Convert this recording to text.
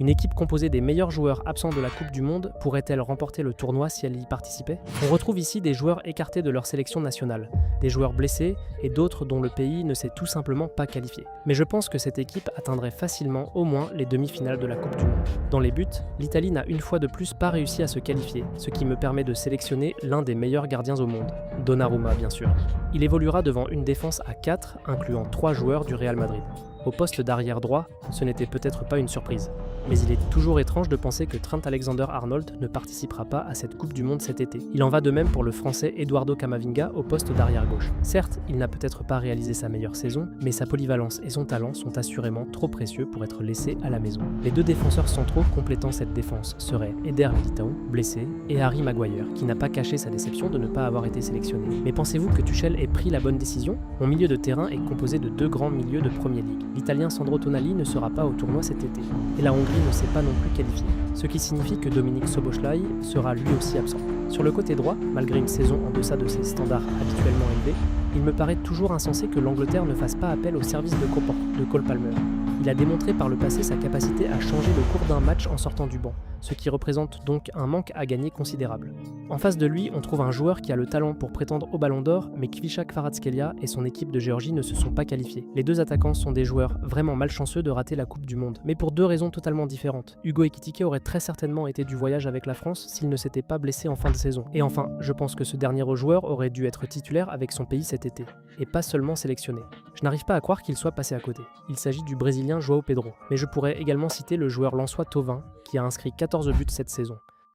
Une équipe composée des meilleurs joueurs absents de la Coupe du Monde pourrait-elle remporter le tournoi si elle y participait? On retrouve ici des joueurs écartés de leur sélection nationale, des joueurs blessés et d'autres dont le pays ne s'est tout simplement pas qualifié. Mais je pense que cette équipe atteindrait facilement au moins les demi-finales de la Coupe du Monde. Dans les buts, l'Italie n'a une fois de plus pas réussi à se qualifier, ce qui me permet de sélectionner l'un des meilleurs gardiens au monde, Donnarumma bien sûr. Il évoluera devant une défense à 4, incluant 3 joueurs du Real Madrid. Au poste d'arrière droit, ce n'était peut-être pas une surprise. Mais il est toujours étrange de penser que Trent Alexander-Arnold ne participera pas à cette Coupe du Monde cet été. Il en va de même pour le Français Eduardo Camavinga au poste d'arrière gauche. Certes, il n'a peut-être pas réalisé sa meilleure saison, mais sa polyvalence et son talent sont assurément trop précieux pour être laissés à la maison. Les deux défenseurs centraux complétant cette défense seraient Eder Militão, blessé, et Harry Maguire, qui n'a pas caché sa déception de ne pas avoir été sélectionné. Mais pensez-vous que Tuchel ait pris la bonne décision? Mon milieu de terrain est composé de 2 grands milieux de Premier League. L'Italien Sandro Tonali ne sera pas au tournoi cet été, et la Hongrie ne s'est pas non plus qualifiée, ce qui signifie que Dominik Szoboszlai sera lui aussi absent. Sur le côté droit, malgré une saison en deçà de ses standards habituellement élevés, il me paraît toujours insensé que l'Angleterre ne fasse pas appel au service de Cole Palmer. Il a démontré par le passé sa capacité à changer le cours d'un match en sortant du banc, ce qui représente donc un manque à gagner considérable. En face de lui, on trouve un joueur qui a le talent pour prétendre au Ballon d'Or, mais Kvichak Kvaratskhelia et son équipe de Géorgie ne se sont pas qualifiés. Les deux attaquants sont des joueurs vraiment malchanceux de rater la Coupe du Monde, mais pour 2 raisons totalement différentes. Hugo Ekitike aurait très certainement été du voyage avec la France s'il ne s'était pas blessé en fin de saison. Et enfin, je pense que ce dernier joueur aurait dû être titulaire avec son pays cet été, et pas seulement sélectionné. Je n'arrive pas à croire qu'il soit passé à côté. Il s'agit du Brésilien João Pedro, mais je pourrais également citer le joueur lensois Thauvin, qui a inscrit 14 buts cette saison.